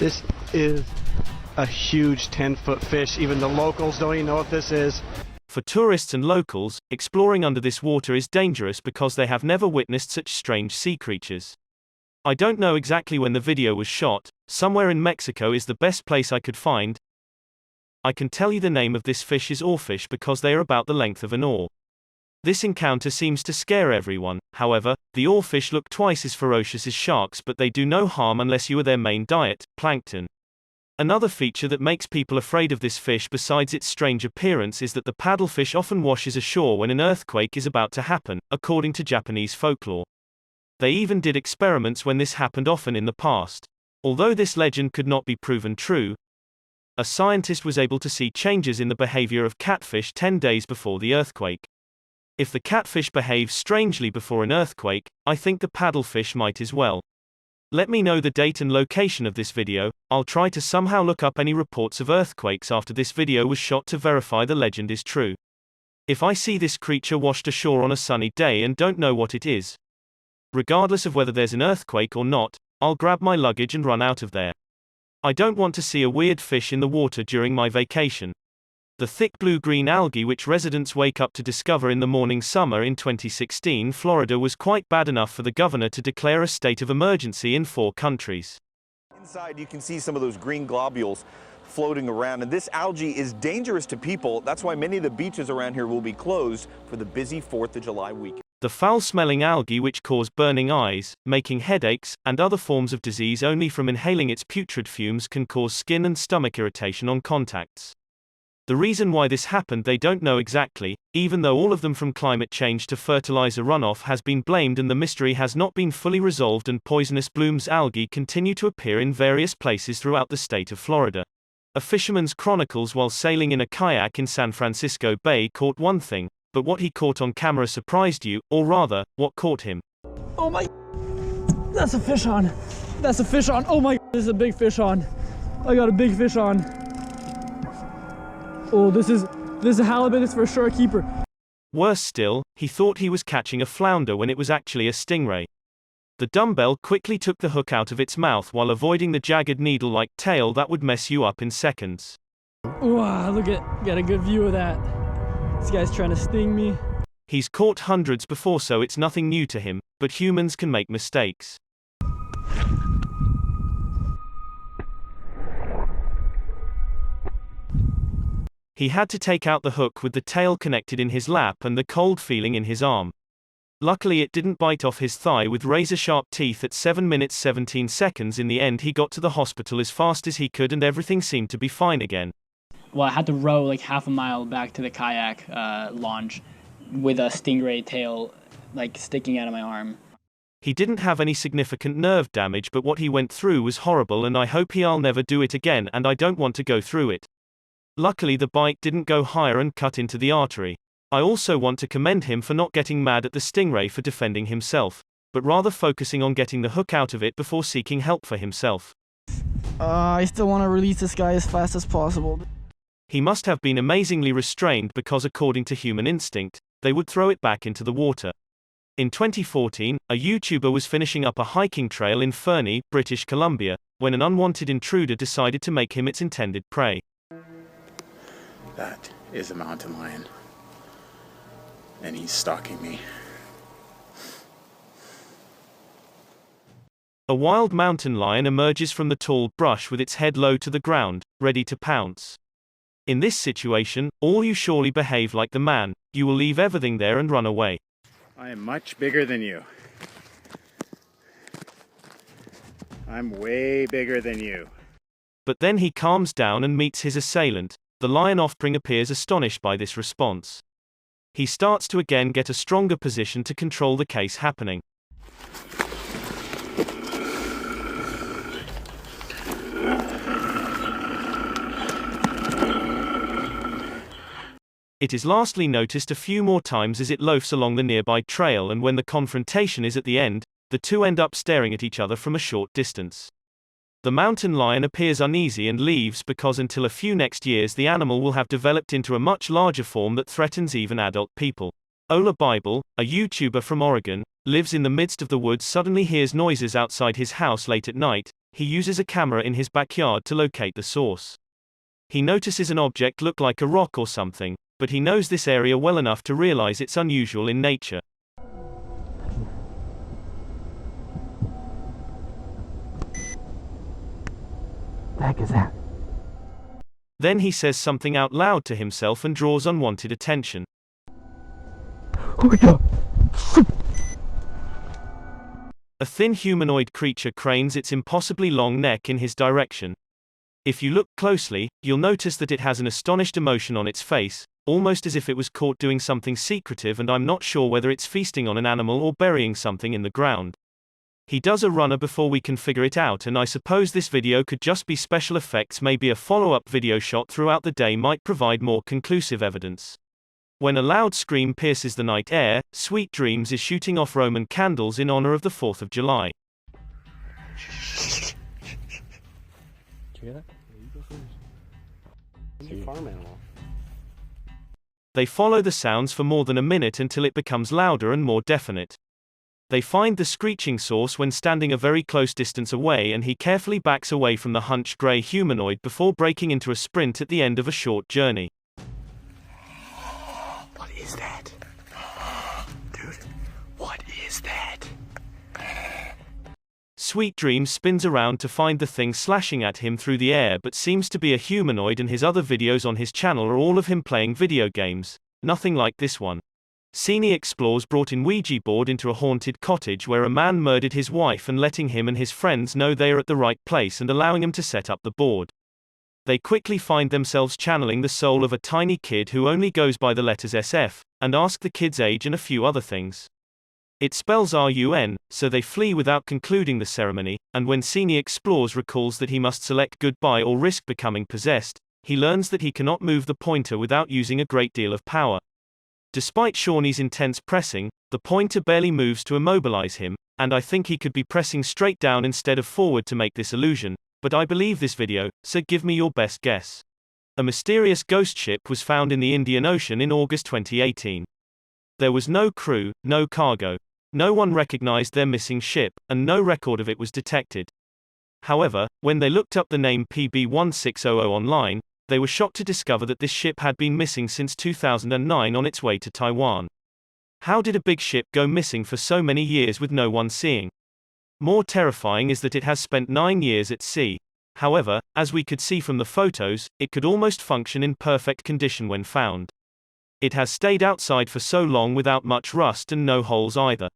This is a huge 10-foot fish. Even the locals don't even know what this is. For tourists and locals, exploring under this water is dangerous because they have never witnessed such strange sea creatures. I don't know exactly when the video was shot. Somewhere in Mexico is the best place I could find. I can tell you the name of this fish is oarfish because they are about the length of an oar. This encounter seems to scare everyone. However, the oarfish look twice as ferocious as sharks, but they do no harm unless you are their main diet, plankton. Another feature that makes people afraid of this fish besides its strange appearance is that the paddlefish often washes ashore when an earthquake is about to happen, according to Japanese folklore. They even did experiments when this happened often in the past. Although this legend could not be proven true, a scientist was able to see changes in the behavior of catfish 10 days before the earthquake. If the catfish behaves strangely before an earthquake, I think the paddlefish might as well. Let me know the date and location of this video. I'll try to somehow look up any reports of earthquakes after this video was shot to verify the legend is true. If I see this creature washed ashore on a sunny day and don't know what it is, regardless of whether there's an earthquake or not, I'll grab my luggage and run out of there. I don't want to see a weird fish in the water during my vacation. The thick blue-green algae which residents wake up to discover in the morning summer in 2016 Florida was quite bad enough for the governor to declare a state of emergency in 4 countries. Inside you can see some of those green globules floating around, and this algae is dangerous to people. That's why many of the beaches around here will be closed for the busy 4th of July weekend. The foul-smelling algae which cause burning eyes, making headaches, and other forms of disease only from inhaling its putrid fumes can cause skin and stomach irritation on contacts. The reason why this happened they don't know exactly, even though all of them from climate change to fertilizer runoff has been blamed and the mystery has not been fully resolved, and poisonous blooms algae continue to appear in various places throughout the state of Florida. A fisherman's chronicles while sailing in a kayak in San Francisco Bay caught one thing, but what he caught on camera surprised you, or rather, what caught him. Oh my, that's a fish on. That's a fish on. Oh my, this is a big fish on. I got a big fish on. Oh, this is a halibut. This is for sure a keeper. Worse still, he thought he was catching a flounder when it was actually a stingray. The dumbbell quickly took the hook out of its mouth while avoiding the jagged needle-like tail that would mess you up in seconds. Wow, look at, got a good view of that. This guy's trying to sting me. He's caught hundreds before, so it's nothing new to him, but humans can make mistakes. He had to take out the hook with the tail connected in his lap and the cold feeling in his arm. Luckily it didn't bite off his thigh with razor-sharp teeth at 7 minutes 17 seconds. In the end he got to the hospital as fast as he could and everything seemed to be fine again. Well, I had to row like half a mile back to the kayak launch with a stingray tail like sticking out of my arm. He didn't have any significant nerve damage, but what he went through was horrible and I hope I'll never do it again, and I don't want to go through it. Luckily the bite didn't go higher and cut into the artery. I also want to commend him for not getting mad at the stingray for defending himself, but rather focusing on getting the hook out of it before seeking help for himself. I still want to release this guy as fast as possible. He must have been amazingly restrained because according to human instinct, they would throw it back into the water. In 2014, a YouTuber was finishing up a hiking trail in Fernie, British Columbia, when an unwanted intruder decided to make him its intended prey. That is a mountain lion, and he's stalking me. A wild mountain lion emerges from the tall brush with its head low to the ground, ready to pounce. In this situation, all you surely behave like the man. You will leave everything there and run away. I am much bigger than you. I'm way bigger than you. But then he calms down and meets his assailant. The lion offspring appears astonished by this response. He starts to again get a stronger position to control the case happening. It is lastly noticed a few more times as it loafs along the nearby trail, and when the confrontation is at the end, the two end up staring at each other from a short distance. The mountain lion appears uneasy and leaves because until a few next years the animal will have developed into a much larger form that threatens even adult people. Ola Bible, a YouTuber from Oregon, lives in the midst of the woods, suddenly hears noises outside his house late at night. he uses a camera in his backyard to locate the source. He notices an object look like a rock or something, but he knows this area well enough to realize it's unusual in nature. The heck is that? Then he says something out loud to himself and draws unwanted attention. Oh my god! A thin humanoid creature cranes its impossibly long neck in his direction. If you look closely, you'll notice that it has an astonished emotion on its face, almost as if it was caught doing something secretive, and I'm not sure whether it's feasting on an animal or burying something in the ground. He does a runner before we can figure it out, and I suppose this video could just be special effects. Maybe a follow-up video shot throughout the day might provide more conclusive evidence. When a loud scream pierces the night air, Sweet Dreams is shooting off Roman candles in honor of the 4th of July. Did you hear that? You go first. It's a farm animal. They follow the sounds for more than a minute until it becomes louder and more definite. They find the screeching source when standing a very close distance away, and he carefully backs away from the hunched grey humanoid before breaking into a sprint at the end of a short journey. What is that? Dude, what is that? Sweet Dreams spins around to find the thing slashing at him through the air, but seems to be a humanoid, and his other videos on his channel are all of him playing video games. Nothing like this one. Cine Explores brought in Ouija board into a haunted cottage where a man murdered his wife and letting him and his friends know they are at the right place and allowing him to set up the board. They quickly find themselves channeling the soul of a tiny kid who only goes by the letters SF, and ask the kid's age and a few other things. It spells RUN, so they flee without concluding the ceremony, and when Cine Explores recalls that he must select goodbye or risk becoming possessed, he learns that he cannot move the pointer without using a great deal of power. Despite Shawnee's intense pressing, the pointer barely moves to immobilize him, and I think he could be pressing straight down instead of forward to make this illusion, but I believe this video, so give me your best guess. A mysterious ghost ship was found in the Indian Ocean in August 2018. There was no crew, no cargo. No one recognized their missing ship, and no record of it was detected. However, when they looked up the name PB1600 online, they were shocked to discover that this ship had been missing since 2009 on its way to Taiwan. How did a big ship go missing for so many years with no one seeing? More terrifying is that it has spent 9 years at sea. However, as we could see from the photos, it could almost function in perfect condition when found. It has stayed outside for so long without much rust and no holes either.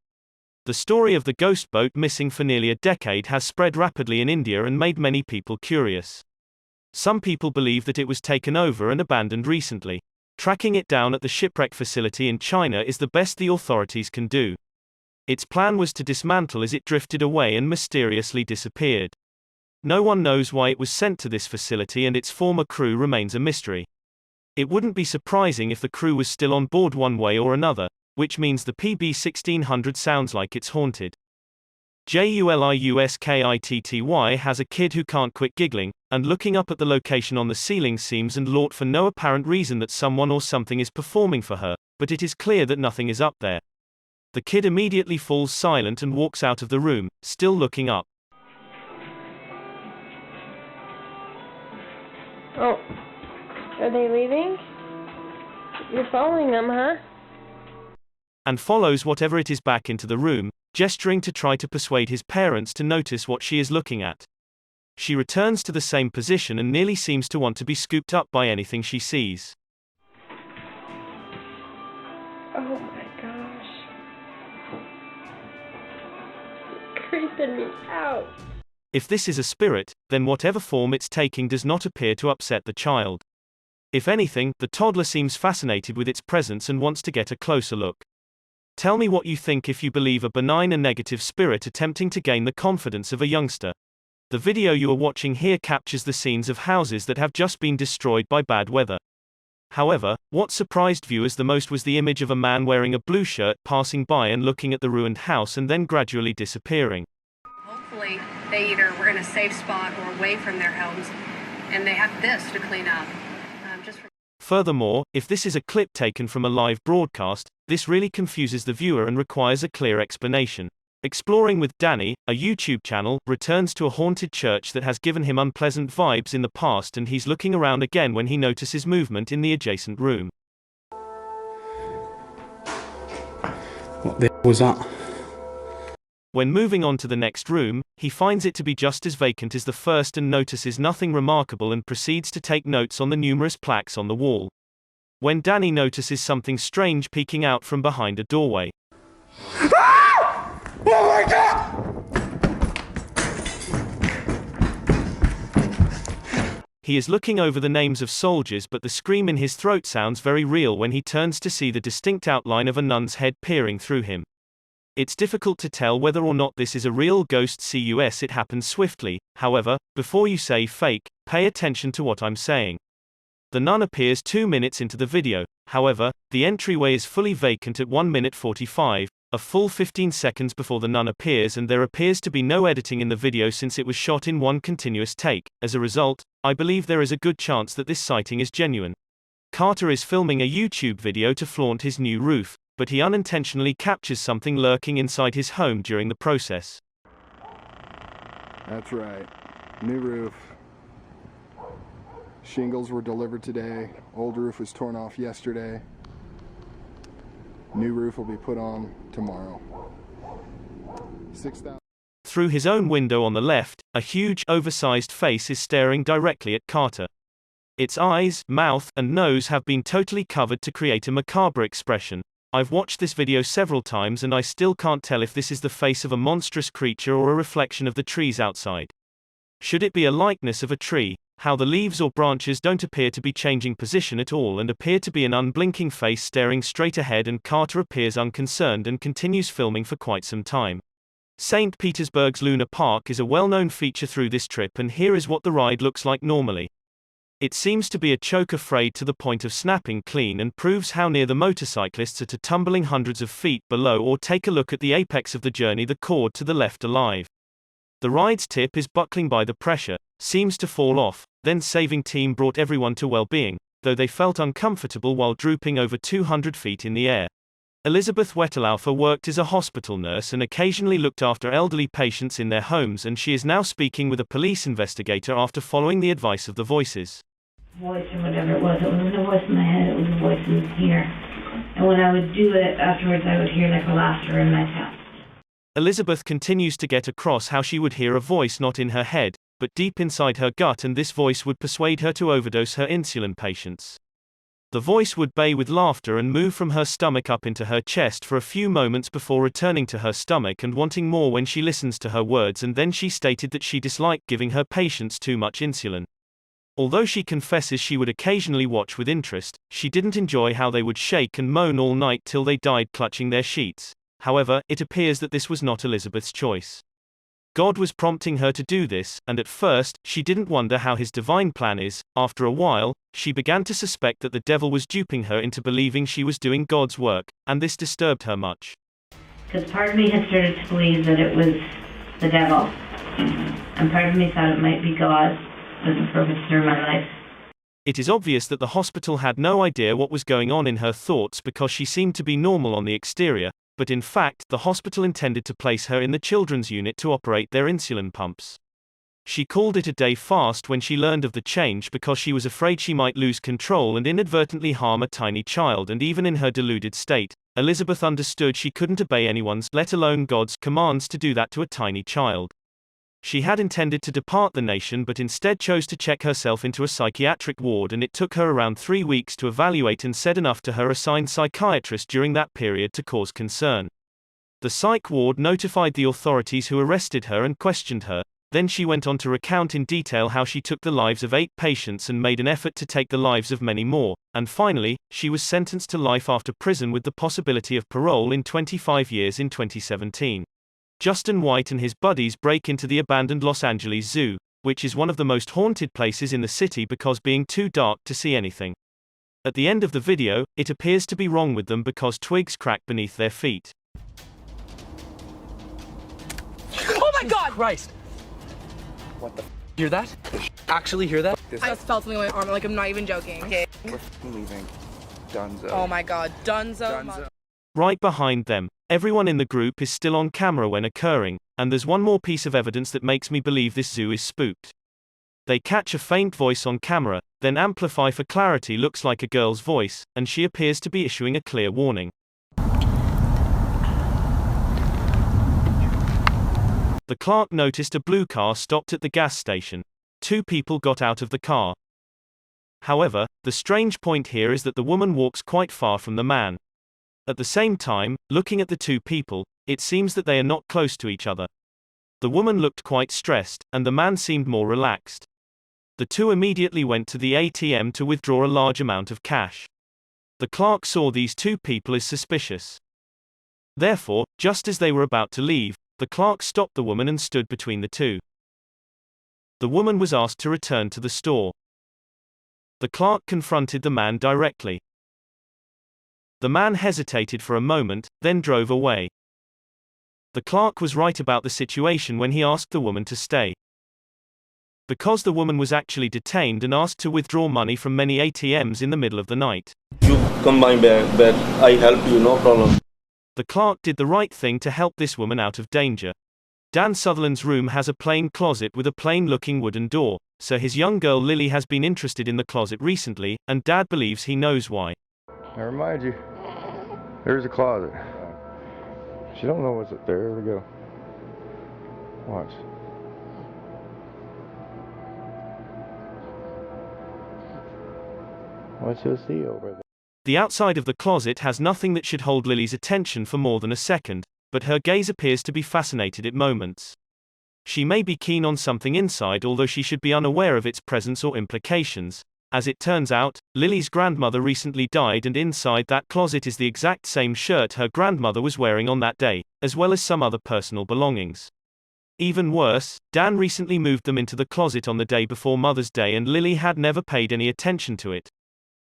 The story of the ghost boat missing for nearly a decade has spread rapidly in India and made many people curious. Some people believe that it was taken over and abandoned recently. Tracking it down at the shipwreck facility in China is the best the authorities can do. Its plan was to dismantle as it drifted away and mysteriously disappeared. No one knows why it was sent to this facility, and its former crew remains a mystery. It wouldn't be surprising if the crew was still on board one way or another, which means the PB1600 sounds like it's haunted. Juliuskitty has a kid who can't quit giggling, and looking up at the location on the ceiling seems and lort for no apparent reason that someone or something is performing for her, but it is clear that nothing is up there. The kid immediately falls silent and walks out of the room, still looking up. Oh, are they leaving? You're following them, huh? And follows whatever it is back into the room, gesturing to try to persuade his parents to notice what she is looking at. She returns to the same position and nearly seems to want to be scooped up by anything she sees. Oh my gosh. It's creeping me out. If this is a spirit, then whatever form it's taking does not appear to upset the child. If anything, the toddler seems fascinated with its presence and wants to get a closer look. Tell me what you think if you believe a benign and negative spirit attempting to gain the confidence of a youngster. The video you are watching here captures the scenes of houses that have just been destroyed by bad weather. However, what surprised viewers the most was the image of a man wearing a blue shirt passing by and looking at the ruined house and then gradually disappearing. Hopefully, they either were in a safe spot or away from their homes, and they have this to clean up. Furthermore, if this is a clip taken from a live broadcast, this really confuses the viewer and requires a clear explanation. Exploring with Danny, a YouTube channel, returns to a haunted church that has given him unpleasant vibes in the past, and he's looking around again when he notices movement in the adjacent room. What the hell was that? When moving on to the next room, he finds it to be just as vacant as the first and notices nothing remarkable and proceeds to take notes on the numerous plaques on the wall. When Danny notices something strange peeking out from behind a doorway. Oh my God! He is looking over the names of soldiers, but the scream in his throat sounds very real when he turns to see the distinct outline of a nun's head peering through him. It's difficult to tell whether or not this is a real ghost. Cus it happens swiftly, however, before you say fake, pay attention to what I'm saying. The nun appears 2 minutes into the video, however, the entryway is fully vacant at 1 minute 45, a full 15 seconds before the nun appears, and there appears to be no editing in the video since it was shot in one continuous take. As a result, I believe there is a good chance that this sighting is genuine. Carter is filming a YouTube video to flaunt his new roof, but he unintentionally captures something lurking inside his home during the process. That's right. New roof. Shingles were delivered today. Old roof was torn off yesterday. New roof will be put on tomorrow. 6,000. Through his own window on the left, a huge, oversized face is staring directly at Carter. Its eyes, mouth, and nose have been totally covered to create a macabre expression. I've watched this video several times and I still can't tell if this is the face of a monstrous creature or a reflection of the trees outside. Should it be a likeness of a tree? How the leaves or branches don't appear to be changing position at all and appear to be an unblinking face staring straight ahead, and Carter appears unconcerned and continues filming for quite some time. St. Petersburg's Luna Park is a well-known feature through this trip, and here is what the ride looks like normally. It seems to be a choke afraid to the point of snapping clean, and proves how near the motorcyclists are to tumbling hundreds of feet below. Or take a look at the apex of the journey, the cord to the left alive. The ride's tip is buckling by the pressure, seems to fall off, then saving team brought everyone to well-being, though they felt uncomfortable while drooping over 200 feet in the air. Elizabeth Wetterlaufer worked as a hospital nurse and occasionally looked after elderly patients in their homes, and she is now speaking with a police investigator after following the advice of the voices. Voice or whatever it wasn't a voice in my head, it was a voice in here. And when I would do it afterwards, I would hear like a laughter in my chest. Elizabeth continues to get across how she would hear a voice not in her head, but deep inside her gut, and this voice would persuade her to overdose her insulin patients. The voice would bay with laughter and move from her stomach up into her chest for a few moments before returning to her stomach and wanting more when she listens to her words, and then she stated that she disliked giving her patients too much insulin. Although she confesses she would occasionally watch with interest, she didn't enjoy how they would shake and moan all night till they died clutching their sheets. However, it appears that this was not Elizabeth's choice. God was prompting her to do this, and at first, she didn't wonder how his divine plan is. After a while, she began to suspect that the devil was duping her into believing she was doing God's work, and this disturbed her much. Because part of me had started to believe that it was the devil, and part of me thought it might be God as a purpose through my life. It is obvious that the hospital had no idea what was going on in her thoughts because she seemed to be normal on the exterior, but in fact, the hospital intended to place her in the children's unit to operate their insulin pumps. She called it a day fast when she learned of the change because she was afraid she might lose control and inadvertently harm a tiny child, and even in her deluded state, Elizabeth understood she couldn't obey anyone's, let alone God's, commands to do that to a tiny child. She had intended to depart the nation but instead chose to check herself into a psychiatric ward, and it took her around 3 weeks to evaluate and said enough to her assigned psychiatrist during that period to cause concern. The psych ward notified the authorities who arrested her and questioned her. Then she went on to recount in detail how she took the lives of 8 patients and made an effort to take the lives of many more, and finally, she was sentenced to life after prison with the possibility of parole in 25 years in 2017. Justin White and his buddies break into the abandoned Los Angeles Zoo, which is one of the most haunted places in the city because being too dark to see anything. At the end of the video, it appears to be wrong with them because twigs crack beneath their feet. Oh my God! Christ! What the Hear that? Actually hear that? I just felt something on my arm, like I'm not even joking. Okay. We're leaving. Dunzo. Oh my God, Dunzo. Right behind them, Everyone in the group is still on camera when occurring, and there's one more piece of evidence that makes me believe this zoo is spooked. They catch a faint voice on camera, then amplify for clarity looks like a girl's voice, and she appears to be issuing a clear warning. The clerk noticed a blue car stopped at the gas station. 2 people got out of the car. However, the strange point here is that the woman walks quite far from the man. At the same time, looking at the 2 people, it seems that they are not close to each other. The woman looked quite stressed, and the man seemed more relaxed. The 2 immediately went to the ATM to withdraw a large amount of cash. The clerk saw these 2 people as suspicious. Therefore, just as they were about to leave, the clerk stopped the woman and stood between the 2. The woman was asked to return to the store. The clerk confronted the man directly. The man hesitated for a moment, then drove away. The clerk was right about the situation when he asked the woman to stay. Because the woman was actually detained and asked to withdraw money from many ATMs in the middle of the night. You come my bed, I help you, no problem. The clerk did the right thing to help this woman out of danger. Dan Sutherland's room has a plain closet with a plain-looking wooden door, so his young girl Lily has been interested in the closet recently, and Dad believes he knows why. I remind you, there's a closet. She don't know what's up there. Here we go. Watch. What you'll see over there. The outside of the closet has nothing that should hold Lily's attention for more than a second, but her gaze appears to be fascinated at moments. She may be keen on something inside, although she should be unaware of its presence or implications. As it turns out, Lily's grandmother recently died, and inside that closet is the exact same shirt her grandmother was wearing on that day, as well as some other personal belongings. Even worse, Dan recently moved them into the closet on the day before Mother's Day, and Lily had never paid any attention to it.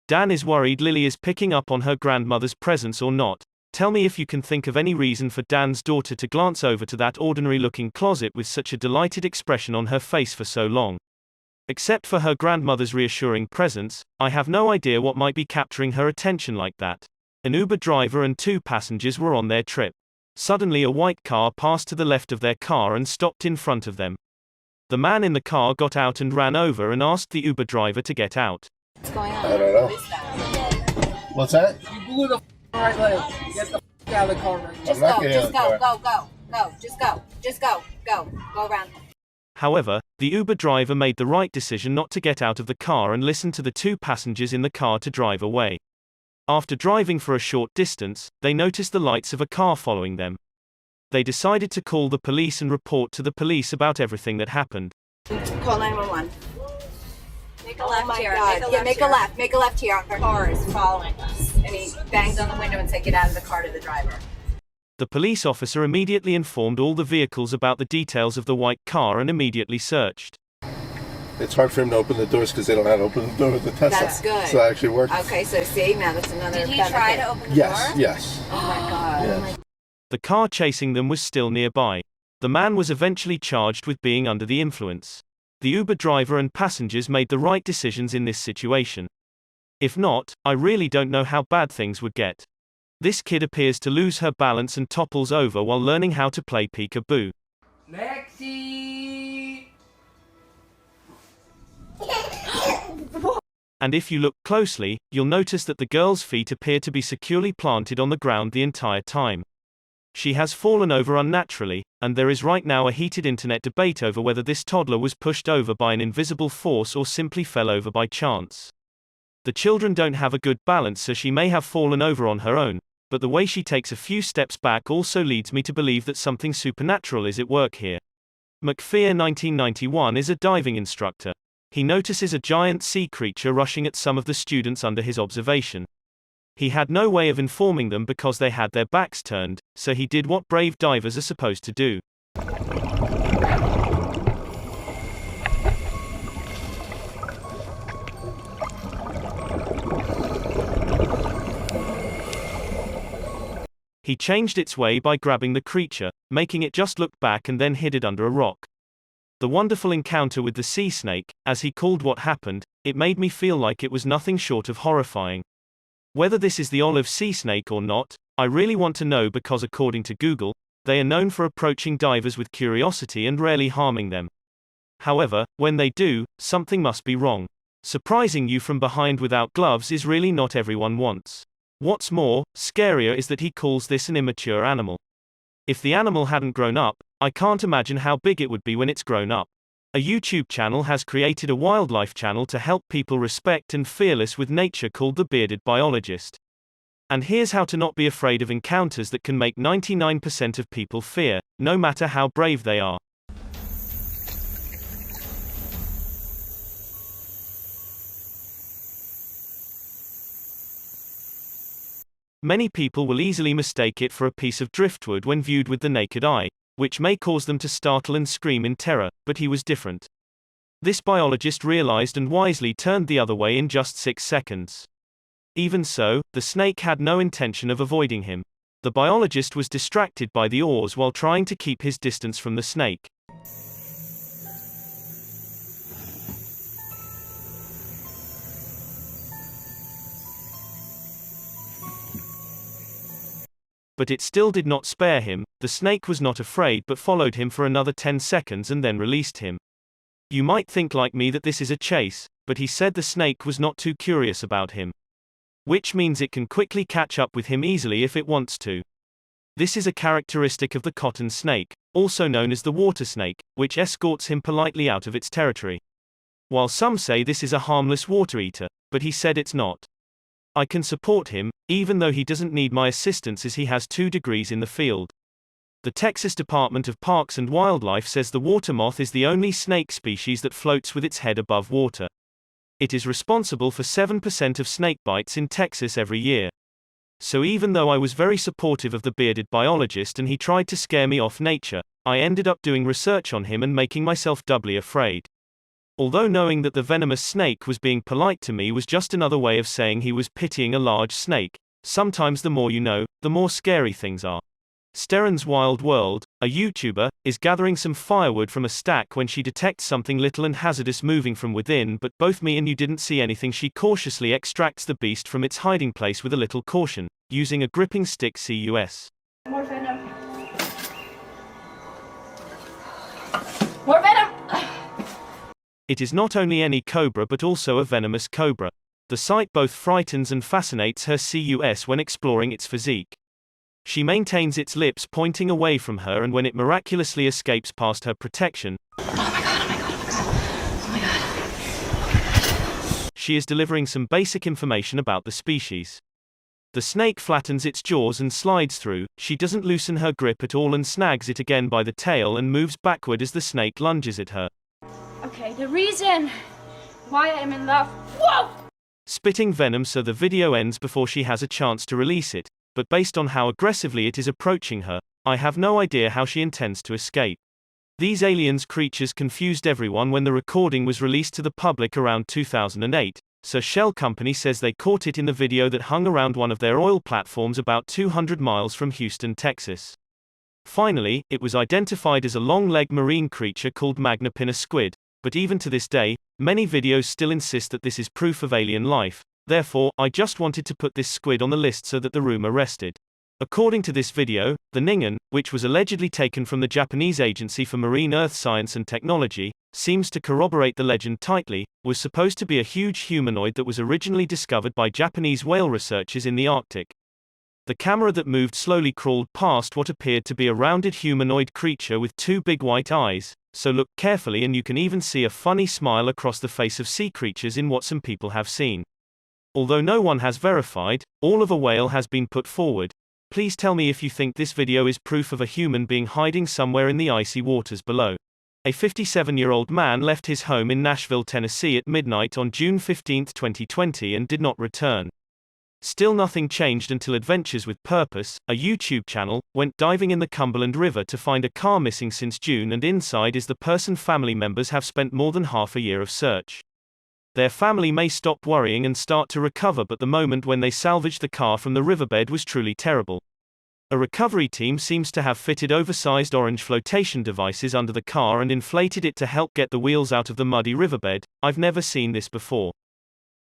Dan is worried Lily is picking up on her grandmother's presence or not. Tell me if you can think of any reason for Dan's daughter to glance over to that ordinary-looking closet with such a delighted expression on her face for so long. Except for her grandmother's reassuring presence, I have no idea what might be capturing her attention like that. An Uber driver and 2 passengers were on their trip. Suddenly a white car passed to the left of their car and stopped in front of them. The man in the car got out and ran over and asked the Uber driver to get out. What's going on? I don't know. What is that? What's that? You blew the right leg. Get the out of the car. Just go around. However, the Uber driver made the right decision not to get out of the car and listened to the 2 passengers in the car to drive away. After driving for a short distance, they noticed the lights of a car following them. They decided to call the police and report to the police about everything that happened. Call 911. Make a left here. Make a left here. Our car is following us. And he banged on the window and said, get out of the car, to the driver. The police officer immediately informed all the vehicles about the details of the white car and immediately searched. It's hard for him to open the doors because they don't know how to open the door with the Tesla. That's good. So that actually worked. Okay, so see, now that's another benefit. Did he try to open the door? Yes. Oh my God. Yes. The car chasing them was still nearby. The man was eventually charged with being under the influence. The Uber driver and passengers made the right decisions in this situation. If not, I really don't know how bad things would get. This kid appears to lose her balance and topples over while learning how to play peekaboo. Lexi! And if you look closely, you'll notice that the girl's feet appear to be securely planted on the ground the entire time. She has fallen over unnaturally, and there is right now a heated internet debate over whether this toddler was pushed over by an invisible force or simply fell over by chance. The children don't have a good balance, so she may have fallen over on her own, but the way she takes a few steps back also leads me to believe that something supernatural is at work here. McPhee, 1991, is a diving instructor. He notices a giant sea creature rushing at some of the students under his observation. He had no way of informing them because they had their backs turned, so he did what brave divers are supposed to do. He changed its way by grabbing the creature, making it just look back, and then hid it under a rock. The wonderful encounter with the sea snake, as he called what happened, it made me feel like it was nothing short of horrifying. Whether this is the olive sea snake or not, I really want to know because according to Google, they are known for approaching divers with curiosity and rarely harming them. However, when they do, something must be wrong. Surprising you from behind without gloves is really not everyone wants. What's more, scarier is that he calls this an immature animal. If the animal hadn't grown up, I can't imagine how big it would be when it's grown up. A YouTube channel has created a wildlife channel to help people respect and fearless with nature called The Bearded Biologist. And here's how to not be afraid of encounters that can make 99% of people fear, no matter how brave they are. Many people will easily mistake it for a piece of driftwood when viewed with the naked eye, which may cause them to startle and scream in terror, but he was different. This biologist realized and wisely turned the other way in just 6 seconds. Even so, the snake had no intention of avoiding him. The biologist was distracted by the oars while trying to keep his distance from the snake. But it still did not spare him. The snake was not afraid but followed him for another 10 seconds and then released him. You might think like me that this is a chase, but he said the snake was not too curious about him. Which means it can quickly catch up with him easily if it wants to. This is a characteristic of the cotton snake, also known as the water snake, which escorts him politely out of its territory. While some say this is a harmless water eater, but he said it's not. I can support him, even though he doesn't need my assistance as he has 2 degrees in the field. The Texas Department of Parks and Wildlife says the water moth is the only snake species that floats with its head above water. It is responsible for 7% of snake bites in Texas every year. So even though I was very supportive of the bearded biologist and he tried to scare me off nature, I ended up doing research on him and making myself doubly afraid. Although knowing that the venomous snake was being polite to me was just another way of saying he was pitying a large snake. Sometimes the more you know, the more scary things are. Sterren's Wild World, a YouTuber, is gathering some firewood from a stack when she detects something little and hazardous moving from within, but both me and you didn't see anything. She cautiously extracts the beast from its hiding place with a little caution, using a gripping stick. Cus. More venom. More venom! It is not only any cobra but also a venomous cobra. The sight both frightens and fascinates her. Cus when exploring its physique. She maintains its lips pointing away from her, and when it miraculously escapes past her protection, she is delivering some basic information about the species. The snake flattens its jaws and slides through. She doesn't loosen her grip at all and snags it again by the tail and moves backward as the snake lunges at her. Okay, the reason why I'm in love. Whoa! Spitting venom, so the video ends before she has a chance to release it, but based on how aggressively it is approaching her, I have no idea how she intends to escape. These aliens creatures confused everyone when the recording was released to the public around 2008, so Shell Company says they caught it in the video that hung around one of their oil platforms about 200 miles from Houston, Texas. Finally, it was identified as a long-legged marine creature called magna pinna squid, but even to this day, many videos still insist that this is proof of alien life. Therefore, I just wanted to put this squid on the list so that the rumor rested. According to this video, the Ningen, which was allegedly taken from the Japanese Agency for Marine Earth Science and Technology, seems to corroborate the legend tightly, was supposed to be a huge humanoid that was originally discovered by Japanese whale researchers in the Arctic. The camera that moved slowly crawled past what appeared to be a rounded humanoid creature with 2 big white eyes, so look carefully and you can even see a funny smile across the face of sea creatures in what some people have seen. Although no one has verified, all of a whale has been put forward. Please tell me if you think this video is proof of a human being hiding somewhere in the icy waters below. A 57-year-old man left his home in Nashville, Tennessee at midnight on June 15, 2020 and did not return. Still nothing changed until Adventures with Purpose, a YouTube channel, went diving in the Cumberland River to find a car missing since June, and inside is the person family members have spent more than half a year of search. Their family may stop worrying and start to recover, but the moment when they salvaged the car from the riverbed was truly terrible. A recovery team seems to have fitted oversized orange flotation devices under the car and inflated it to help get the wheels out of the muddy riverbed. I've never seen this before.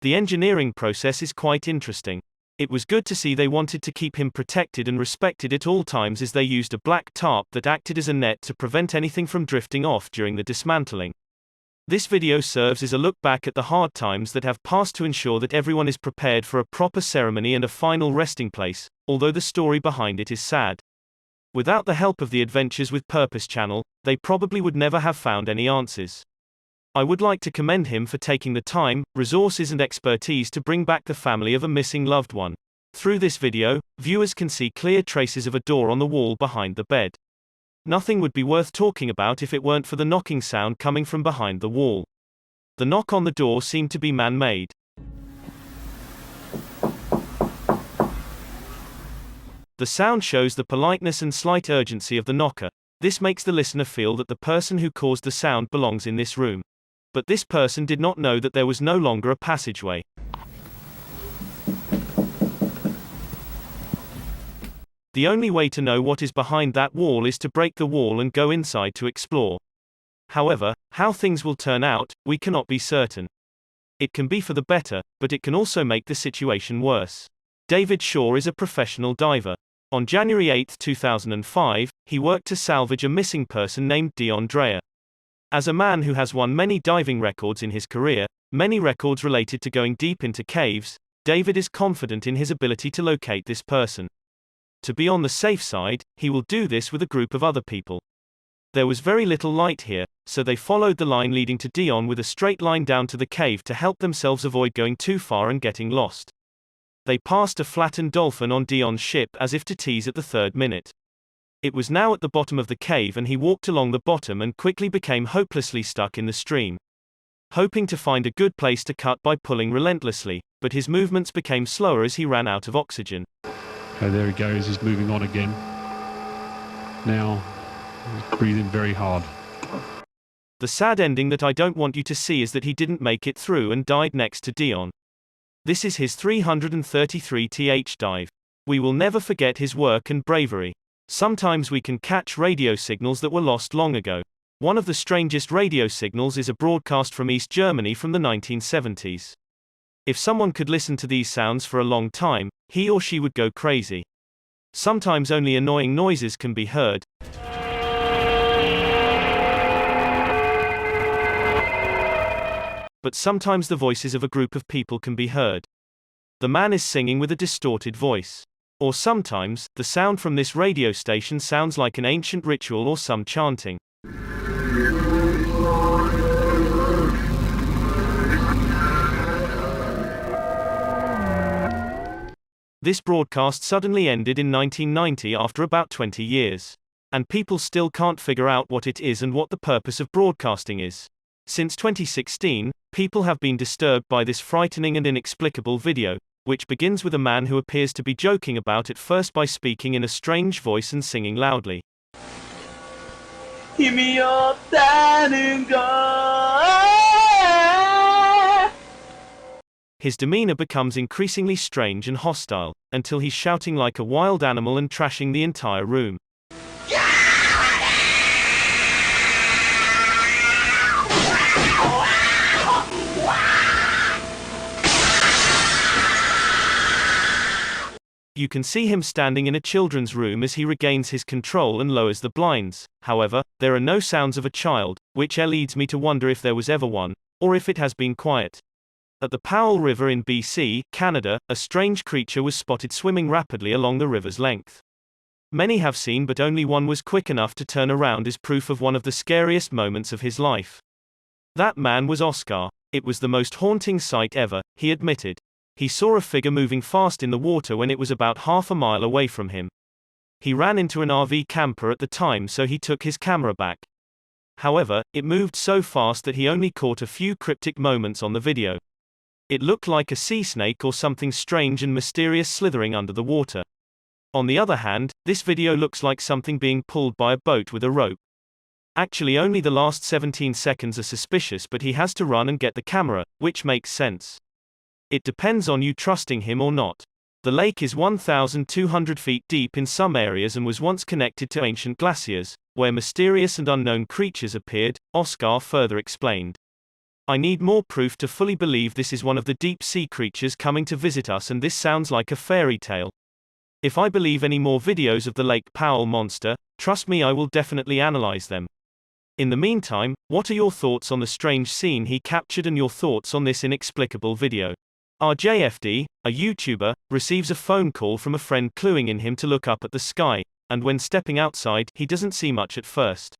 The engineering process is quite interesting. It was good to see they wanted to keep him protected and respected at all times, as they used a black tarp that acted as a net to prevent anything from drifting off during the dismantling. This video serves as a look back at the hard times that have passed to ensure that everyone is prepared for a proper ceremony and a final resting place, although the story behind it is sad. Without the help of the Adventures with Purpose channel, they probably would never have found any answers. I would like to commend him for taking the time, resources and expertise to bring back the family of a missing loved one. Through this video, viewers can see clear traces of a door on the wall behind the bed. Nothing would be worth talking about if it weren't for the knocking sound coming from behind the wall. The knock on the door seemed to be man-made. The sound shows the politeness and slight urgency of the knocker. This makes the listener feel that the person who caused the sound belongs in this room. But this person did not know that there was no longer a passageway. The only way to know what is behind that wall is to break the wall and go inside to explore. However, how things will turn out, we cannot be certain. It can be for the better, but it can also make the situation worse. David Shaw is a professional diver. On January 8, 2005, he worked to salvage a missing person named Dion Dreyer. As a man who has won many diving records in his career, many records related to going deep into caves, David is confident in his ability to locate this person. To be on the safe side, he will do this with a group of other people. There was very little light here, so they followed the line leading to Dion with a straight line down to the cave to help themselves avoid going too far and getting lost. They passed a flattened dolphin on Dion's ship as if to tease at the 3rd minute. It was now at the bottom of the cave and he walked along the bottom and quickly became hopelessly stuck in the stream. Hoping to find a good place to cut by pulling relentlessly, but his movements became slower as he ran out of oxygen. Oh, there he goes, he's moving on again. Now, he's breathing very hard. The sad ending that I don't want you to see is that he didn't make it through and died next to Dion. This is his 333th dive. We will never forget his work and bravery. Sometimes we can catch radio signals that were lost long ago. One of the strangest radio signals is a broadcast from East Germany from the 1970s. If someone could listen to these sounds for a long time, he or she would go crazy. Sometimes only annoying noises can be heard. But sometimes the voices of a group of people can be heard. The man is singing with a distorted voice. Or sometimes, the sound from this radio station sounds like an ancient ritual or some chanting. This broadcast suddenly ended in 1990 after about 20 years. And people still can't figure out what it is and what the purpose of broadcasting is. Since 2016, people have been disturbed by this frightening and inexplicable video, which begins with a man who appears to be joking about at first by speaking in a strange voice and singing loudly. His demeanor becomes increasingly strange and hostile, until he's shouting like a wild animal and trashing the entire room. You can see him standing in a children's room as he regains his control and lowers the blinds. However, there are no sounds of a child, which leads me to wonder if there was ever one, or if it has been quiet. At the Powell River in BC, Canada, a strange creature was spotted swimming rapidly along the river's length. Many have seen, but only one was quick enough to turn around as proof of one of the scariest moments of his life. That man was Oscar. It was the most haunting sight ever, he admitted. He saw a figure moving fast in the water when it was about half a mile away from him. He ran into an RV camper at the time, so he took his camera back. However, it moved so fast that he only caught a few cryptic moments on the video. It looked like a sea snake or something strange and mysterious slithering under the water. On the other hand, this video looks like something being pulled by a boat with a rope. Actually, only the last 17 seconds are suspicious, but he has to run and get the camera, which makes sense. It depends on you trusting him or not. The lake is 1,200 feet deep in some areas and was once connected to ancient glaciers, where mysterious and unknown creatures appeared, Oscar further explained. I need more proof to fully believe this is one of the deep sea creatures coming to visit us, and this sounds like a fairy tale. If I believe any more videos of the Lake Powell monster, trust me, I will definitely analyze them. In the meantime, what are your thoughts on the strange scene he captured and your thoughts on this inexplicable video? RJFD, a YouTuber, receives a phone call from a friend cluing in him to look up at the sky, and when stepping outside, he doesn't see much at first.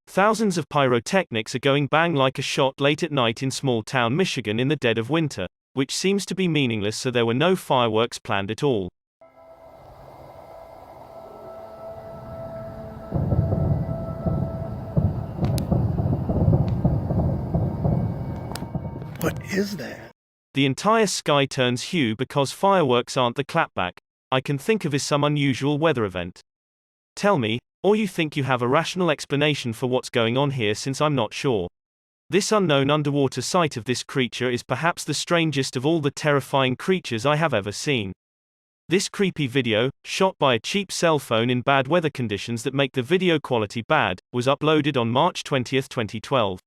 Thousands of pyrotechnics are going bang like a shot late at night in small town Michigan in the dead of winter, which seems to be meaningless, so there were no fireworks planned at all. What is that? The entire sky turns hue because fireworks aren't the clapback I can think of is some unusual weather event. Tell me, or you think you have a rational explanation for what's going on here, since I'm not sure. This unknown underwater sight of this creature is perhaps the strangest of all the terrifying creatures I have ever seen. This creepy video, shot by a cheap cell phone in bad weather conditions that make the video quality bad, was uploaded on March 20, 2012.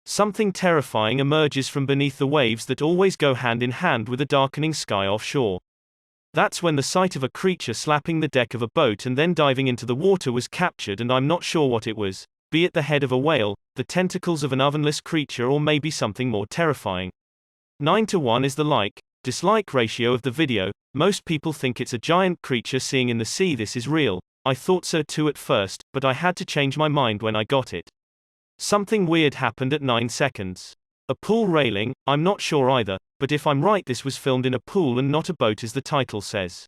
Something terrifying emerges from beneath the waves that always go hand in hand with a darkening sky offshore. That's when the sight of a creature slapping the deck of a boat and then diving into the water was captured, and I'm not sure what it was, be it the head of a whale, the tentacles of an ovenless creature, or maybe something more terrifying. 9:1 is the like-dislike ratio of the video. Most people think it's a giant creature seeing in the sea. This is real. I thought so too at first, but I had to change my mind when I got it. Something weird happened at 9 seconds. A pool railing, I'm not sure either, but if I'm right, this was filmed in a pool and not a boat as the title says.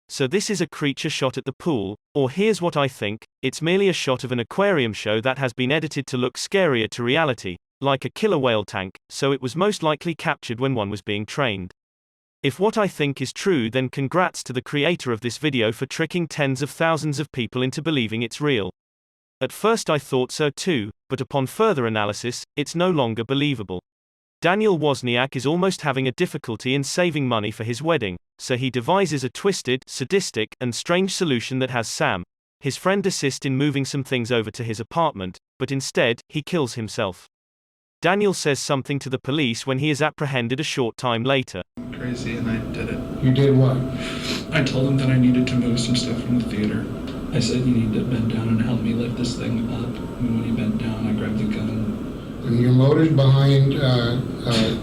So this is a creature shot at the pool, or here's what I think, it's merely a shot of an aquarium show that has been edited to look scarier to reality, like a killer whale tank, so it was most likely captured when one was being trained. If what I think is true, then congrats to the creator of this video for tricking tens of thousands of people into believing it's real. At first I thought so too, but upon further analysis, it's no longer believable. Daniel Wozniak is almost having a difficulty in saving money for his wedding, so he devises a twisted, sadistic, and strange solution that has Sam, his friend, assist in moving some things over to his apartment, but instead, he kills himself. Daniel says something to the police when he is apprehended a short time later. Crazy, and I did it. You did what? I told him that I needed to move some stuff from the theater. I said, you need to bend down and help me lift this thing up. And when he bent down, I grabbed the gun. And your motive behind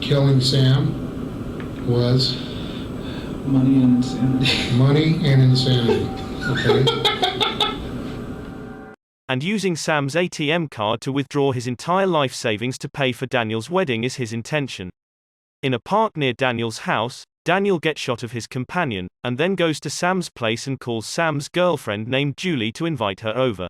killing Sam was? Money and insanity. Money and insanity. Okay. And using Sam's ATM card to withdraw his entire life savings to pay for Daniel's wedding is his intention. In a park near Daniel's house, Daniel gets shot of his companion, and then goes to Sam's place and calls Sam's girlfriend named Julie to invite her over.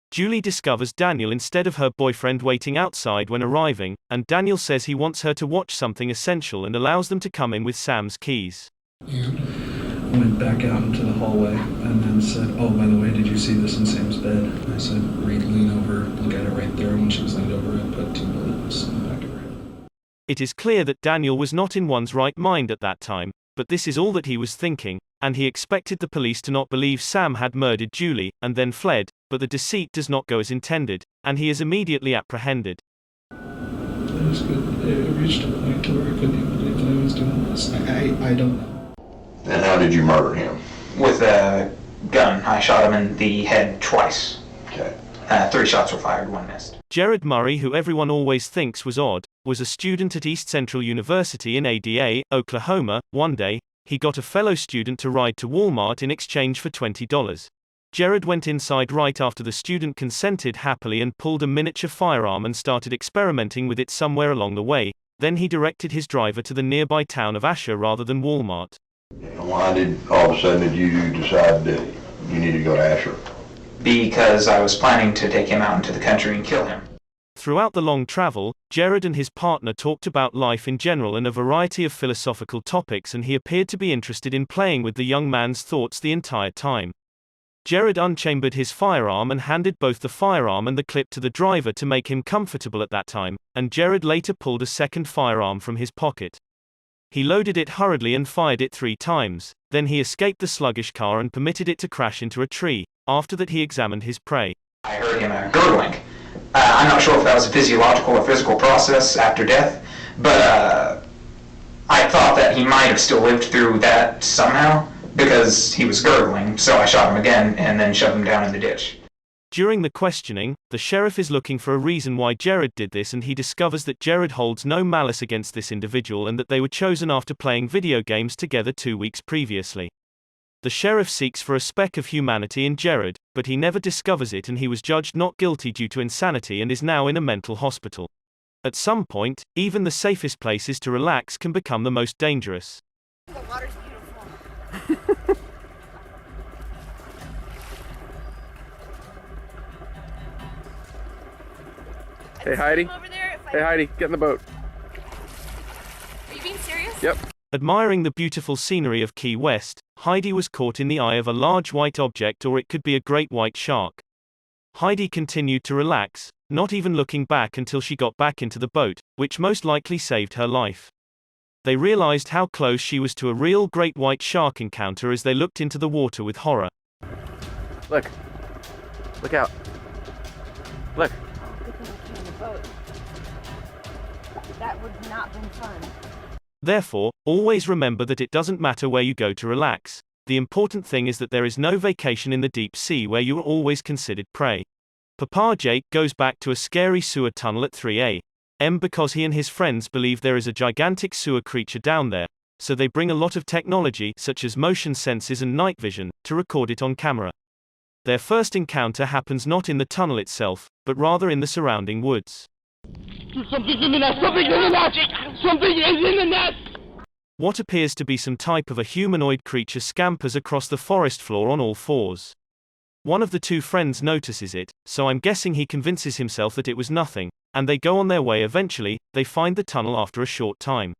Julie discovers Daniel instead of her boyfriend waiting outside when arriving, and Daniel says he wants her to watch something essential and allows them to come in with Sam's keys. Went back out into the hallway and then said, oh, by the way, did you see this in Sam's bed? I said, lean over, look at it right there. When she was leaned over, I put 2 bullets in the back of her head. It is clear that Daniel was not in one's right mind at that time, but this is all that he was thinking, and he expected the police to not believe Sam had murdered Julie, and then fled, but the deceit does not go as intended, and he is immediately apprehended. I reached a point to where I couldn't even believe that I was doing this. I don't know. And how did you murder him? With a gun. I shot him in the head twice. Okay. 3 shots were fired, 1 missed. Jared Murray, who everyone always thinks was odd, was a student at East Central University in Ada, Oklahoma. One day, he got a fellow student to ride to Walmart in exchange for $20. Jared went inside right after the student consented happily and pulled a miniature firearm and started experimenting with it somewhere along the way. Then he directed his driver to the nearby town of Asher rather than Walmart. Why did all of a sudden did you decide that you needed to go to Asher? Because I was planning to take him out into the country and kill him. Throughout the long travel, Jared and his partner talked about life in general and a variety of philosophical topics, and he appeared to be interested in playing with the young man's thoughts the entire time. Jared unchambered his firearm and handed both the firearm and the clip to the driver to make him comfortable at that time, and Jared later pulled a second firearm from his pocket. He loaded it hurriedly and fired it 3 times, then he escaped the sluggish car and permitted it to crash into a tree. After that he examined his prey. I heard him gurgling. I'm not sure if that was a physiological or physical process after death, but I thought that he might have still lived through that somehow, because he was gurgling, so I shot him again and then shoved him down in the ditch. During the questioning, the sheriff is looking for a reason why Jared did this, and he discovers that Jared holds no malice against this individual and that they were chosen after playing video games together 2 weeks previously. The sheriff seeks for a speck of humanity in Jared, but he never discovers it, and he was judged not guilty due to insanity and is now in a mental hospital. At some point, even the safest places to relax can become the most dangerous. The water's beautiful. Hey Heidi. Hey Heidi, get in the boat. Are you being serious? Yep. Admiring the beautiful scenery of Key West, Heidi was caught in the eye of a large white object, or it could be a great white shark. Heidi continued to relax, not even looking back until she got back into the boat, which most likely saved her life. They realized how close she was to a real great white shark encounter as they looked into the water with horror. Look. Look out. Look. That would not been fun. Therefore, always remember that it doesn't matter where you go to relax. The important thing is that there is no vacation in the deep sea where you are always considered prey. Papa Jake goes back to a scary sewer tunnel at 3 a.m. because he and his friends believe there is a gigantic sewer creature down there, so they bring a lot of technology, such as motion sensors and night vision, to record it on camera. Their first encounter happens not in the tunnel itself, but rather in the surrounding woods. Something's in the net! Something's in the net! Something is in the net! What appears to be some type of a humanoid creature scampers across the forest floor on all fours. One of the two friends notices it, so I'm guessing he convinces himself that it was nothing, and they go on their way. Eventually, they find the tunnel after a short time,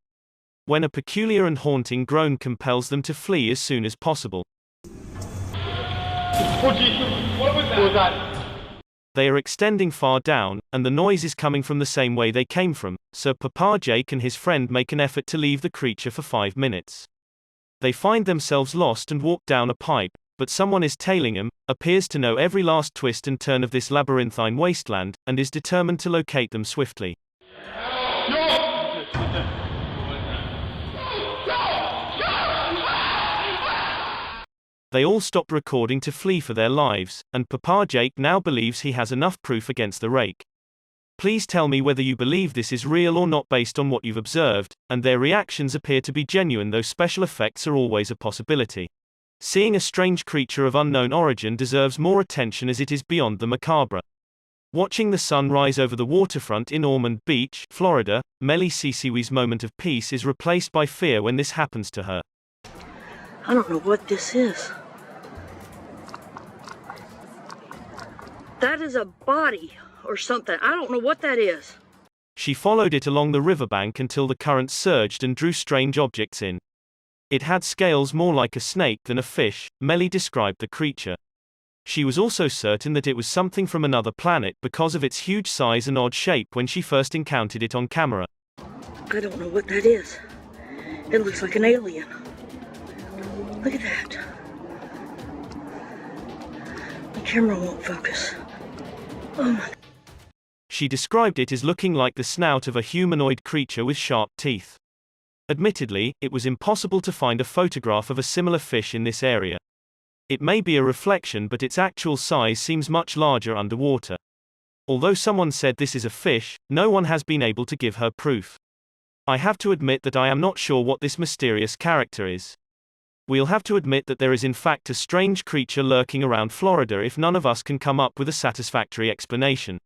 when a peculiar and haunting groan compels them to flee as soon as possible. Oh Jesus, what was that? They are extending far down, and the noise is coming from the same way they came from, so Papa Jake and his friend make an effort to leave the creature for 5 minutes. They find themselves lost and walk down a pipe, but someone is tailing them, appears to know every last twist and turn of this labyrinthine wasteland, and is determined to locate them swiftly. They all stopped recording to flee for their lives, and Papa Jake now believes he has enough proof against the rake. Please tell me whether you believe this is real or not based on what you've observed, and their reactions appear to be genuine, though special effects are always a possibility. Seeing a strange creature of unknown origin deserves more attention as it is beyond the macabre. Watching the sun rise over the waterfront in Ormond Beach, Florida, Melly Cecewe's moment of peace is replaced by fear when this happens to her. I don't know what this is. That is a body or something. I don't know what that is. She followed it along the riverbank until the current surged and drew strange objects in. It had scales more like a snake than a fish, Melly described the creature. She was also certain that it was something from another planet because of its huge size and odd shape when she first encountered it on camera. I don't know what that is. It looks like an alien. Look at that. The camera won't focus. Oh my. She described it as looking like the snout of a humanoid creature with sharp teeth. Admittedly, it was impossible to find a photograph of a similar fish in this area. It may be a reflection, but its actual size seems much larger underwater. Although someone said this is a fish, no one has been able to give her proof. I have to admit that I am not sure what this mysterious character is. We'll have to admit that there is in fact a strange creature lurking around Florida if none of us can come up with a satisfactory explanation.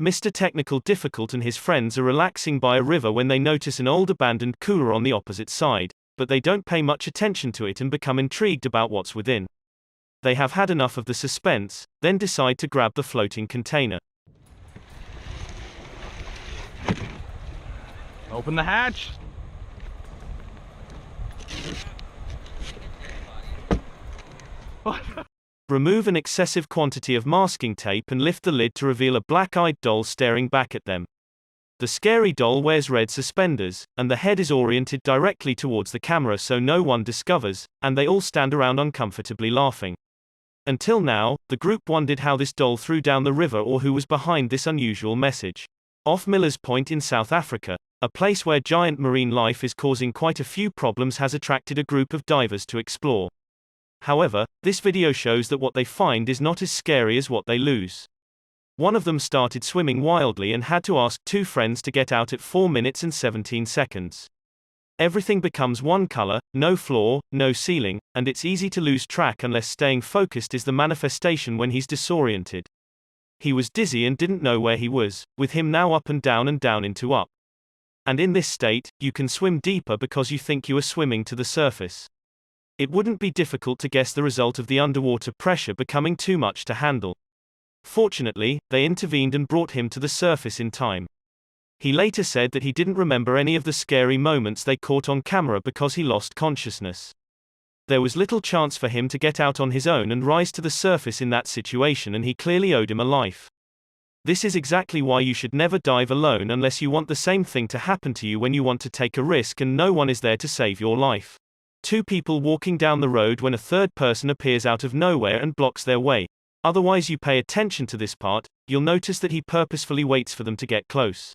Mr. Technical Difficult and his friends are relaxing by a river when they notice an old abandoned cooler on the opposite side, but they don't pay much attention to it and become intrigued about what's within. They have had enough of the suspense, then decide to grab the floating container. Open the hatch. Remove an excessive quantity of masking tape and lift the lid to reveal a black-eyed doll staring back at them. The scary doll wears red suspenders, and the head is oriented directly towards the camera so no one discovers, and they all stand around uncomfortably laughing. Until now, the group wondered how this doll threw down the river or who was behind this unusual message. Off Miller's Point in South Africa, a place where giant marine life is causing quite a few problems, has attracted a group of divers to explore. However, this video shows that what they find is not as scary as what they lose. One of them started swimming wildly and had to ask two friends to get out at 4 minutes and 17 seconds. Everything becomes one color, no floor, no ceiling, and it's easy to lose track unless staying focused is the manifestation when he's disoriented. He was dizzy and didn't know where he was, with him now up and down into up. And in this state, you can swim deeper because you think you are swimming to the surface. It wouldn't be difficult to guess the result of the underwater pressure becoming too much to handle. Fortunately, they intervened and brought him to the surface in time. He later said that he didn't remember any of the scary moments they caught on camera because he lost consciousness. There was little chance for him to get out on his own and rise to the surface in that situation, and he clearly owed him a life. This is exactly why you should never dive alone unless you want the same thing to happen to you when you want to take a risk and no one is there to save your life. Two people walking down the road when a third person appears out of nowhere and blocks their way. Otherwise, you pay attention to this part, you'll notice that he purposefully waits for them to get close.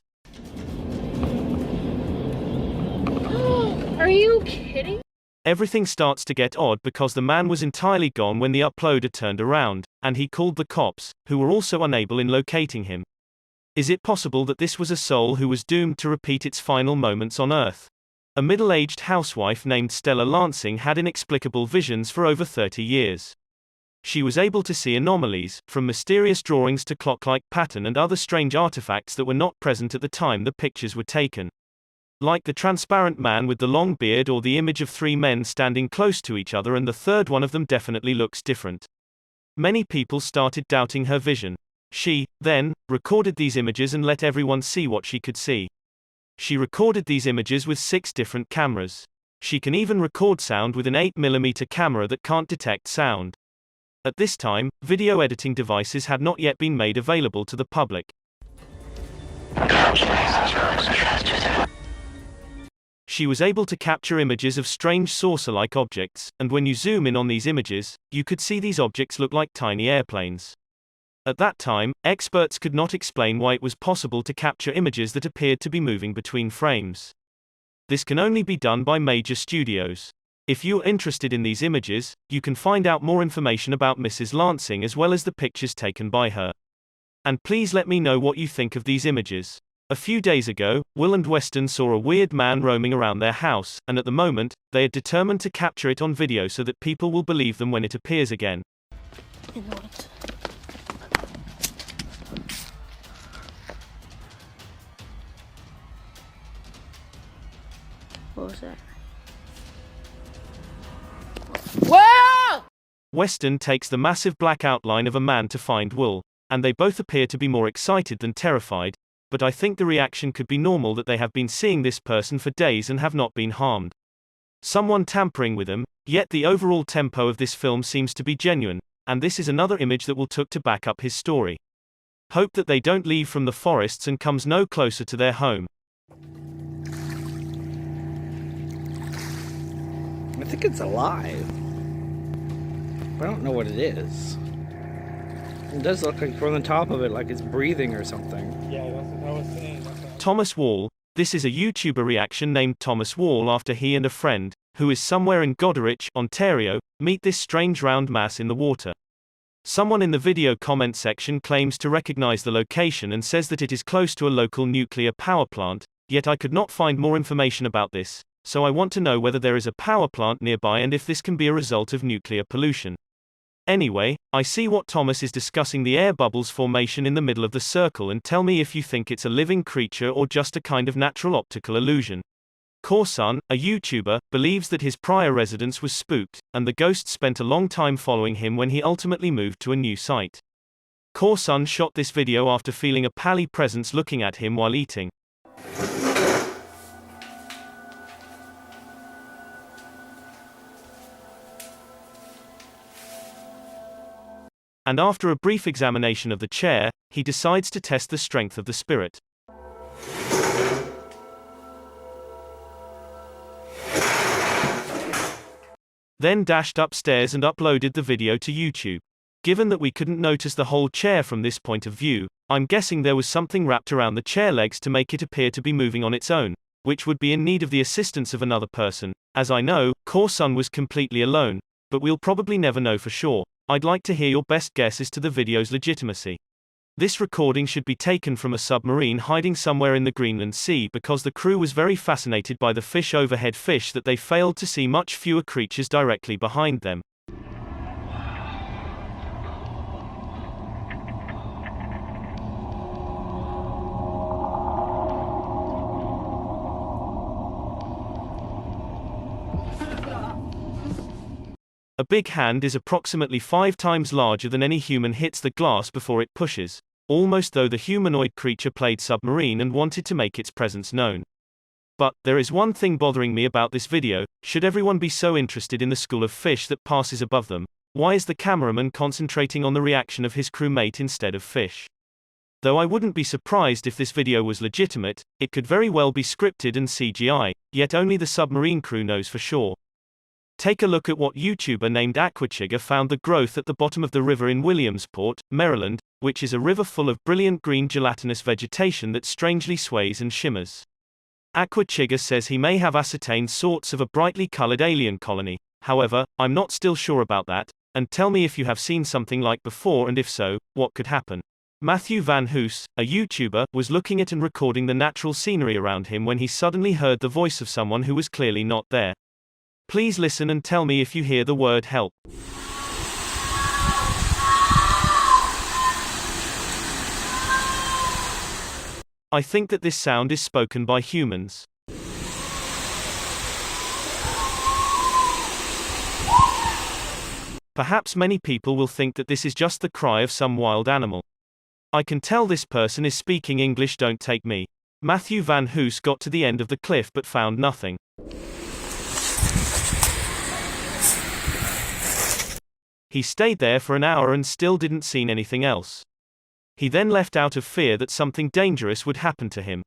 Are you kidding? Everything starts to get odd because the man was entirely gone when the uploader turned around, and he called the cops, who were also unable in locating him. Is it possible that this was a soul who was doomed to repeat its final moments on Earth? A middle-aged housewife named Stella Lansing had inexplicable visions for over 30 years. She was able to see anomalies, from mysterious drawings to clock-like pattern and other strange artifacts that were not present at the time the pictures were taken. Like the transparent man with the long beard or the image of three men standing close to each other, and the third one of them definitely looks different. Many people started doubting her vision. She, then, recorded these images and let everyone see what she could see. She recorded these images with 6 different cameras. She can even record sound with an 8mm camera that can't detect sound. At this time, video editing devices had not yet been made available to the public. She was able to capture images of strange saucer-like objects, and when you zoom in on these images, you could see these objects look like tiny airplanes. At that time, experts could not explain why it was possible to capture images that appeared to be moving between frames. This can only be done by major studios. If you're interested in these images, you can find out more information about Mrs. Lansing as well as the pictures taken by her. And please let me know what you think of these images. A few days ago, Will and Weston saw a weird man roaming around their house, and at the moment, they are determined to capture it on video so that people will believe them when it appears again. What was that? Whoa! Weston takes the massive black outline of a man to find Will, and they both appear to be more excited than terrified, but I think the reaction could be normal that they have been seeing this person for days and have not been harmed. Someone tampering with them, yet the overall tempo of this film seems to be genuine, and this is another image that will took to back up his story. Hope that they don't leave from the forests and comes no closer to their home. I think it's alive. But I don't know what it is. It does look like from the top of it like it's breathing or something. Yeah, that's what I was saying. Thomas Wall. This is a YouTuber reaction named Thomas Wall after he and a friend, who is somewhere in Goderich, Ontario, meet this strange round mass in the water. Someone in the video comment section claims to recognize the location and says that it is close to a local nuclear power plant, yet I could not find more information about this, so I want to know whether there is a power plant nearby and if this can be a result of nuclear pollution. Anyway, I see what Thomas is discussing, the air bubbles formation in the middle of the circle, and tell me if you think it's a living creature or just a kind of natural optical illusion. Corson, a YouTuber, believes that his prior residence was spooked, and the ghost spent a long time following him when he ultimately moved to a new site. Corson shot this video after feeling a pally presence looking at him while eating. And after a brief examination of the chair, he decides to test the strength of the spirit. Then dashed upstairs and uploaded the video to YouTube. Given that we couldn't notice the whole chair from this point of view, I'm guessing there was something wrapped around the chair legs to make it appear to be moving on its own, which would be in need of the assistance of another person. As I know, Corson was completely alone, but we'll probably never know for sure. I'd like to hear your best guess as to the video's legitimacy. This recording should be taken from a submarine hiding somewhere in the Greenland Sea because the crew was very fascinated by the fish overhead fish that they failed to see much fewer creatures directly behind them. A big hand is approximately 5 times larger than any human hits the glass before it pushes, almost though the humanoid creature played submarine and wanted to make its presence known. But, there is one thing bothering me about this video. Should everyone be so interested in the school of fish that passes above them, why is the cameraman concentrating on the reaction of his crewmate instead of fish? Though I wouldn't be surprised if this video was legitimate, it could very well be scripted and CGI, yet only the submarine crew knows for sure. Take a look at what YouTuber named Aquachigga found the growth at the bottom of the river in Williamsport, Maryland, which is a river full of brilliant green gelatinous vegetation that strangely sways and shimmers. Aquachigga says he may have ascertained sorts of a brightly colored alien colony. However, I'm not still sure about that, and tell me if you have seen something like before, and if so, what could happen. Matthew Van Hoos, a YouTuber, was looking at and recording the natural scenery around him when he suddenly heard the voice of someone who was clearly not there. Please listen and tell me if you hear the word help. I think that this sound is spoken by humans. Perhaps many people will think that this is just the cry of some wild animal. I can tell this person is speaking English, don't take me. Matthew Van Hoos got to the end of the cliff but found nothing. He stayed there for an hour and still didn't see anything else. He then left out of fear that something dangerous would happen to him.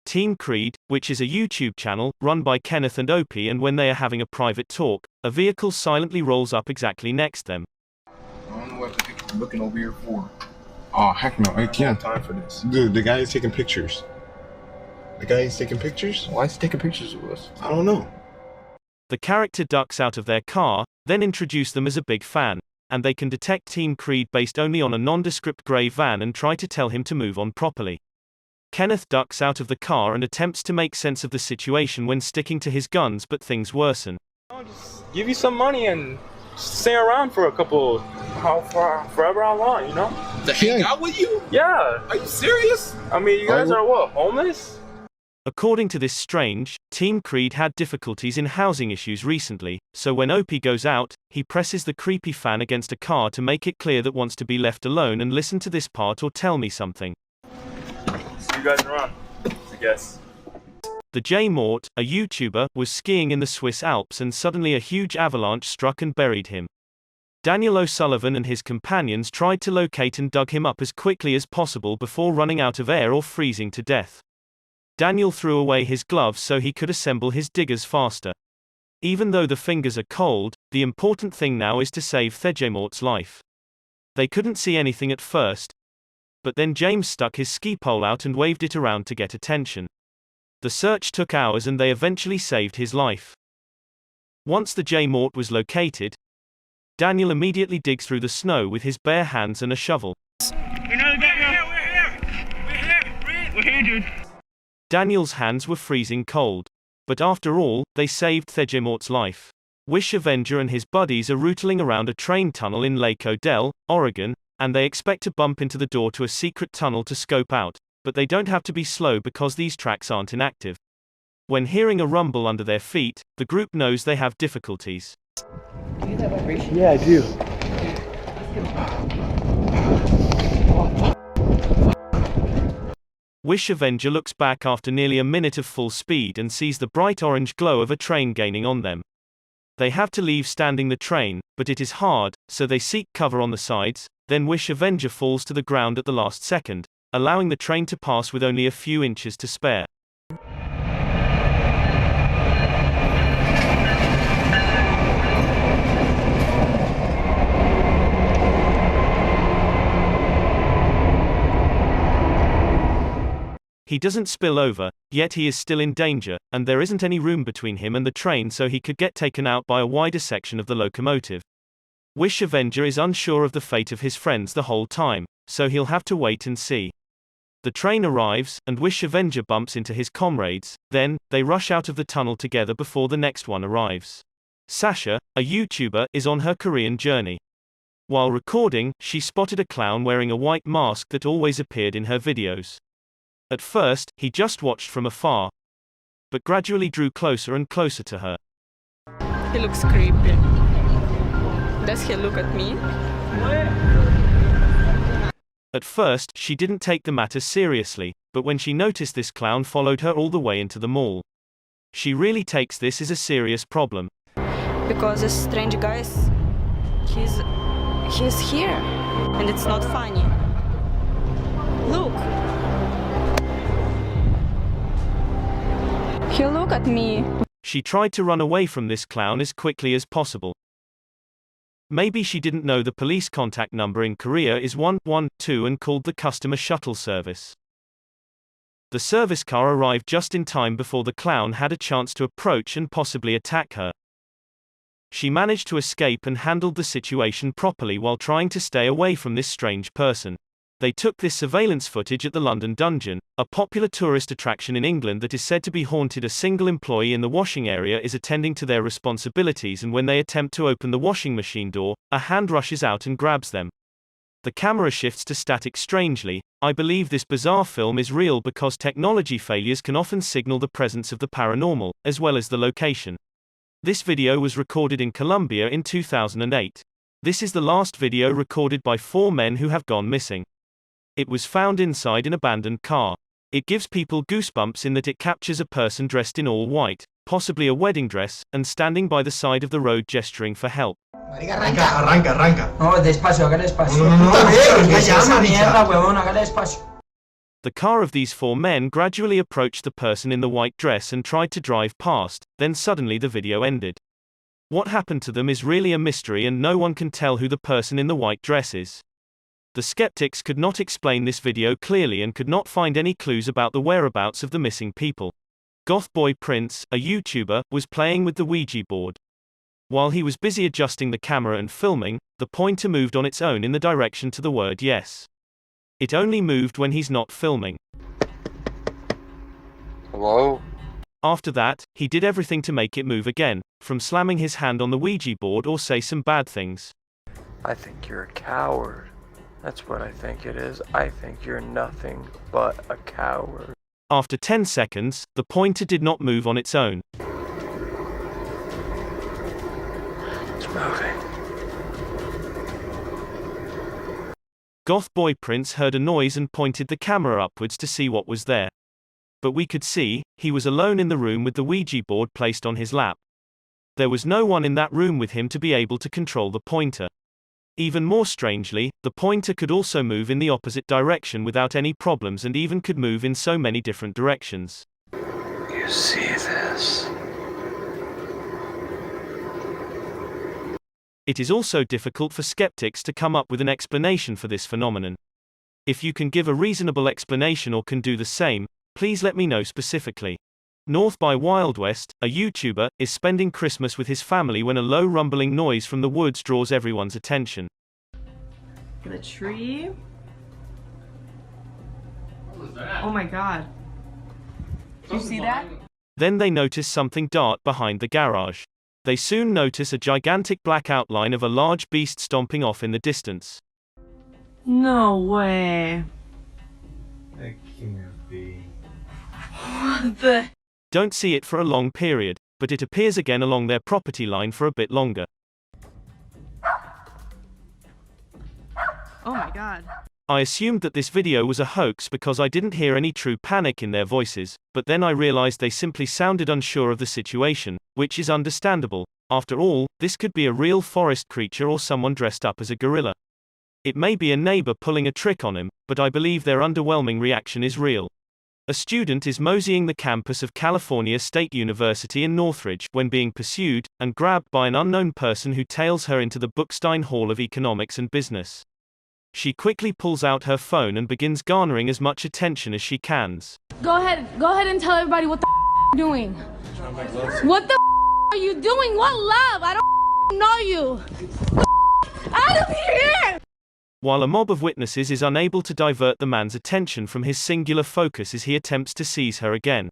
Team Creed, which is a YouTube channel, run by Kenneth and Opie, and when they are having a private talk, a vehicle silently rolls up exactly next them. I don't know what they're looking over here for. Oh, heck no, I can't. Time for this. Dude, the guy is taking pictures. The guy is taking pictures? Why is he taking pictures of us? I don't know. The character ducks out of their car, then introduce them as a big fan, and they can detect Team Creed based only on a nondescript grey van and try to tell him to move on properly. Kenneth ducks out of the car and attempts to make sense of the situation when sticking to his guns, but things worsen. I'll just give you some money and stay around for forever how long, you know? To hang out with you? Yeah. Are you serious? I mean, you guys are what, homeless? According to this strange, Team Creed had difficulties in housing issues recently, so when Opie goes out, he presses the creepy fan against a car to make it clear that wants to be left alone. And listen to this part or tell me something. See you guys around, I guess. The J Mort, a YouTuber, was skiing in the Swiss Alps and suddenly a huge avalanche struck and buried him. Daniel O'Sullivan and his companions tried to locate and dug him up as quickly as possible before running out of air or freezing to death. Daniel threw away his gloves so he could assemble his diggers faster. Even though the fingers are cold, the important thing now is to save Thejemort's life. They couldn't see anything at first, but then James stuck his ski pole out and waved it around to get attention. The search took hours and they eventually saved his life. Once the J Mort was located, Daniel immediately digs through the snow with his bare hands and a shovel. We're here, dude. Daniel's hands were freezing cold. But after all, they saved Thejemort's life. Wish Avenger and his buddies are rootling around a train tunnel in Lake Odell, Oregon, and they expect to bump into the door to a secret tunnel to scope out, but they don't have to be slow because these tracks aren't inactive. When hearing a rumble under their feet, the group knows they have difficulties. Do you have vibration? Yeah, I do. Wish Avenger looks back after nearly a minute of full speed and sees the bright orange glow of a train gaining on them. They have to leave standing the train, but it is hard, so they seek cover on the sides. Then Wish Avenger falls to the ground at the last second, allowing the train to pass with only a few inches to spare. He doesn't spill over, yet he is still in danger, and there isn't any room between him and the train so he could get taken out by a wider section of the locomotive. Wish Avenger is unsure of the fate of his friends the whole time, so he'll have to wait and see. The train arrives, and Wish Avenger bumps into his comrades, then, they rush out of the tunnel together before the next one arrives. Sasha, a YouTuber, is on her Korean journey. While recording, she spotted a clown wearing a white mask that always appeared in her videos. At first, he just watched from afar, but gradually drew closer and closer to her. He looks creepy. Does he look at me? At first, she didn't take the matter seriously, but when she noticed this clown followed her all the way into the mall. She really takes this as a serious problem. Because this strange guy, he's here, and it's not funny. Look. He look at me. She tried to run away from this clown as quickly as possible. Maybe she didn't know the police contact number in Korea is 112 and called the customer shuttle service. The service car arrived just in time before the clown had a chance to approach and possibly attack her. She managed to escape and handled the situation properly while trying to stay away from this strange person. They took this surveillance footage at the London Dungeon, a popular tourist attraction in England that is said to be haunted. A single employee in the washing area is attending to their responsibilities, and when they attempt to open the washing machine door, a hand rushes out and grabs them. The camera shifts to static strangely. I believe this bizarre film is real because technology failures can often signal the presence of the paranormal, as well as the location. This video was recorded in Colombia in 2008. This is the last video recorded by 4 men who have gone missing. It was found inside an abandoned car. It gives people goosebumps in that it captures a person dressed in all white, possibly a wedding dress, and standing by the side of the road gesturing for help. Arranca. No, despacio, hágale despacio. Esa mierda, huevón, hágale despacio. The car of these 4 men gradually approached the person in the white dress and tried to drive past, then suddenly the video ended. What happened to them is really a mystery, and no one can tell who the person in the white dress is. The skeptics could not explain this video clearly and could not find any clues about the whereabouts of the missing people. Goth Boy Prince, a YouTuber, was playing with the Ouija board. While he was busy adjusting the camera and filming, the pointer moved on its own in the direction to the word yes. It only moved when he's not filming. Hello? After that, he did everything to make it move again, from slamming his hand on the Ouija board or say some bad things. I think you're a coward. That's what I think it is. I think you're nothing but a coward. After 10 seconds, the pointer did not move on its own. It's moving. Goth Boy Prince heard a noise and pointed the camera upwards to see what was there. But we could see, he was alone in the room with the Ouija board placed on his lap. There was no one in that room with him to be able to control the pointer. Even more strangely, the pointer could also move in the opposite direction without any problems, and even could move in so many different directions. You see this? It is also difficult for skeptics to come up with an explanation for this phenomenon. If you can give a reasonable explanation or can do the same, please let me know specifically. North by Wild West, a YouTuber, is spending Christmas with his family when a low rumbling noise from the woods draws everyone's attention. The tree? Oh my god. Do you see that? Then they notice something dark behind the garage. They soon notice a gigantic black outline of a large beast stomping off in the distance. No way. That can't be. What the? Don't see it for a long period, but it appears again along their property line for a bit longer. Oh my god. I assumed that this video was a hoax because I didn't hear any true panic in their voices, but then I realized they simply sounded unsure of the situation, which is understandable. After all, this could be a real forest creature or someone dressed up as a gorilla. It may be a neighbor pulling a trick on him, but I believe their underwhelming reaction is real. A student is moseying the campus of California State University in Northridge when being pursued and grabbed by an unknown person who tails her into the Bookstein Hall of Economics and Business. She quickly pulls out her phone and begins garnering as much attention as she can. Go ahead and tell everybody what the you're doing. What the are you doing? What love? I don't know you. Out of here! While a mob of witnesses is unable to divert the man's attention from his singular focus as he attempts to seize her again.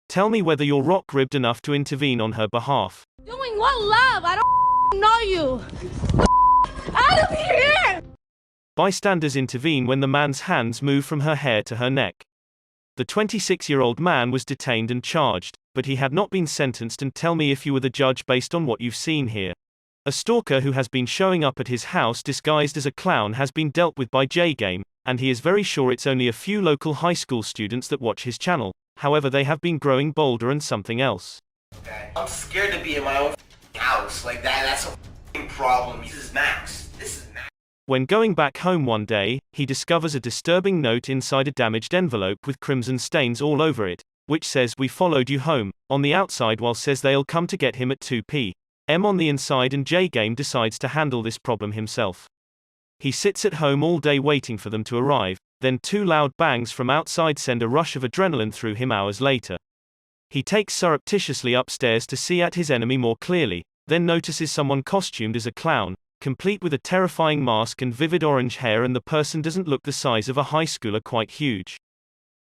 Tell me whether you're rock-ribbed enough to intervene on her behalf. Doing what love? I don't know you. Out of here! Bystanders intervene when the man's hands move from her hair to her neck. The 26-year-old man was detained and charged, but he had not been sentenced. And tell me if you were the judge based on what you've seen here. A stalker who has been showing up at his house disguised as a clown has been dealt with by J-Game, and he is very sure it's only a few local high school students that watch his channel. However, they have been growing bolder and something else. I'm scared to be in my own house like that. That's a problem. This is Max. When going back home one day, he discovers a disturbing note inside a damaged envelope with crimson stains all over it, which says, "We followed you home," on the outside, while says they'll come to get him at 2 p.m. on the inside, and J-Game decides to handle this problem himself. He sits at home all day waiting for them to arrive, then 2 loud bangs from outside send a rush of adrenaline through him hours later. He takes surreptitiously upstairs to see at his enemy more clearly, then notices someone costumed as a clown, complete with a terrifying mask and vivid orange hair, and the person doesn't look the size of a high schooler, quite huge.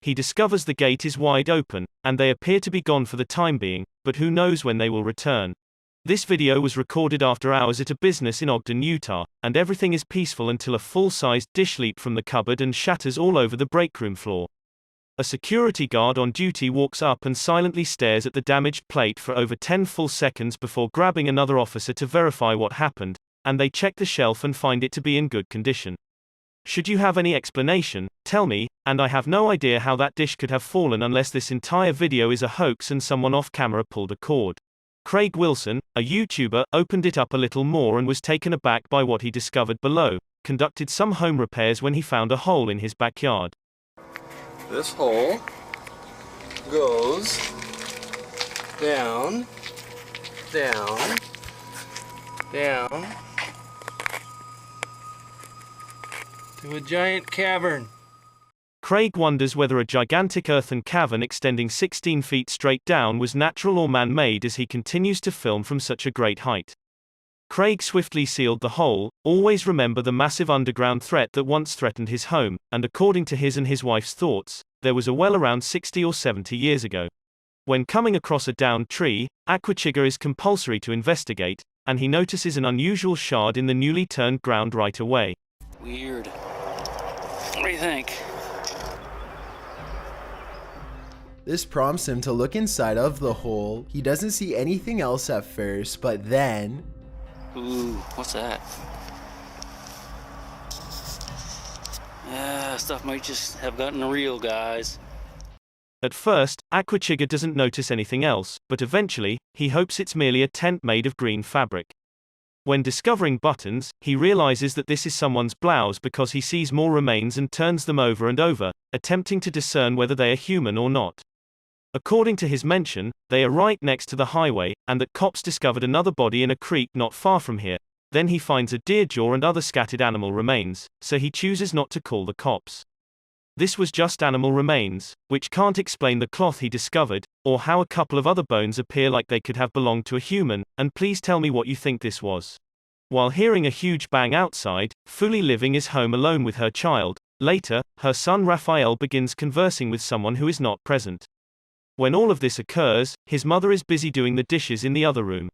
He discovers the gate is wide open, and they appear to be gone for the time being, but who knows when they will return. This video was recorded after hours at a business in Ogden, Utah, and everything is peaceful until a full-sized dish leaps from the cupboard and shatters all over the breakroom floor. A security guard on duty walks up and silently stares at the damaged plate for over 10 full seconds before grabbing another officer to verify what happened, and they check the shelf and find it to be in good condition. Should you have any explanation, tell me, and I have no idea how that dish could have fallen unless this entire video is a hoax and someone off camera pulled a cord. Craig Wilson, a YouTuber, opened it up a little more and was taken aback by what he discovered below, conducted some home repairs when he found a hole in his backyard. This hole goes down, down, down, to a giant cavern. Craig wonders whether a gigantic earthen cavern extending 16 feet straight down was natural or man-made as he continues to film from such a great height. Craig swiftly sealed the hole. Always remember the massive underground threat that once threatened his home, and according to his and his wife's thoughts, there was a well around 60 or 70 years ago. When coming across a downed tree, Aquachiga is compulsory to investigate, and he notices an unusual shard in the newly turned ground right away. Weird. What do you think? This prompts him to look inside of the hole. He doesn't see anything else at first, but then... Ooh, what's that? Stuff might just have gotten real, guys. At first, Aquachiga doesn't notice anything else, but eventually, he hopes it's merely a tent made of green fabric. When discovering buttons, he realizes that this is someone's blouse because he sees more remains and turns them over and over, attempting to discern whether they are human or not. According to his mention, they are right next to the highway, and that cops discovered another body in a creek not far from here. Then he finds a deer jaw and other scattered animal remains, so he chooses not to call the cops. This was just animal remains, which can't explain the cloth he discovered, or how a couple of other bones appear like they could have belonged to a human, and please tell me what you think this was. While hearing a huge bang outside, fully living is home alone with her child. Later, her son Raphael begins conversing with someone who is not present. When all of this occurs, his mother is busy doing the dishes in the other room.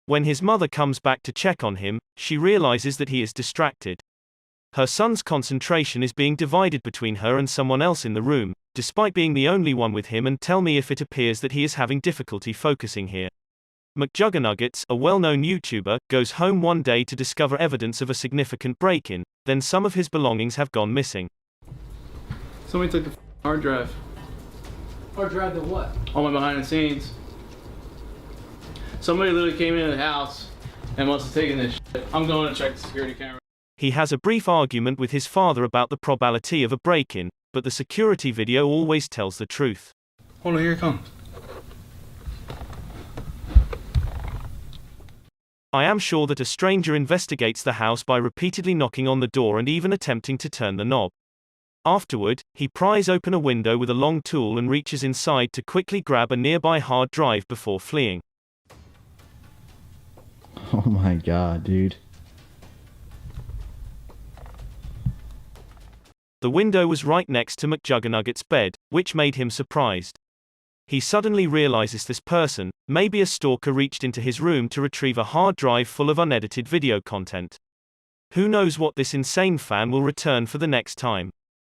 When his mother comes back to check on him, she realizes that he is distracted. Her son's concentration is being divided between her and someone else in the room, despite being the only one with him, and tell me if it appears that he is having difficulty focusing here. McJuggernuggets, a well-known YouTuber, goes home one day to discover evidence of a significant break-in, then some of his belongings have gone missing. Somebody took the hard drive. Hard drive to what? All my behind the scenes. Somebody literally came into the house and must have taken this shit. I'm going to check the security camera. He has a brief argument with his father about the probability of a break-in, but the security video always tells the truth. Hold on, here it comes. I am sure that a stranger investigates the house by repeatedly knocking on the door and even attempting to turn the knob. Afterward, he pries open a window with a long tool and reaches inside to quickly grab a nearby hard drive before fleeing. Oh my god, dude. The window was right next to McJuggerNugget's bed, which made him surprised. He suddenly realizes this person, maybe a stalker, reached into his room to retrieve a hard drive full of unedited video content. Who knows what this insane fan will return for the next time.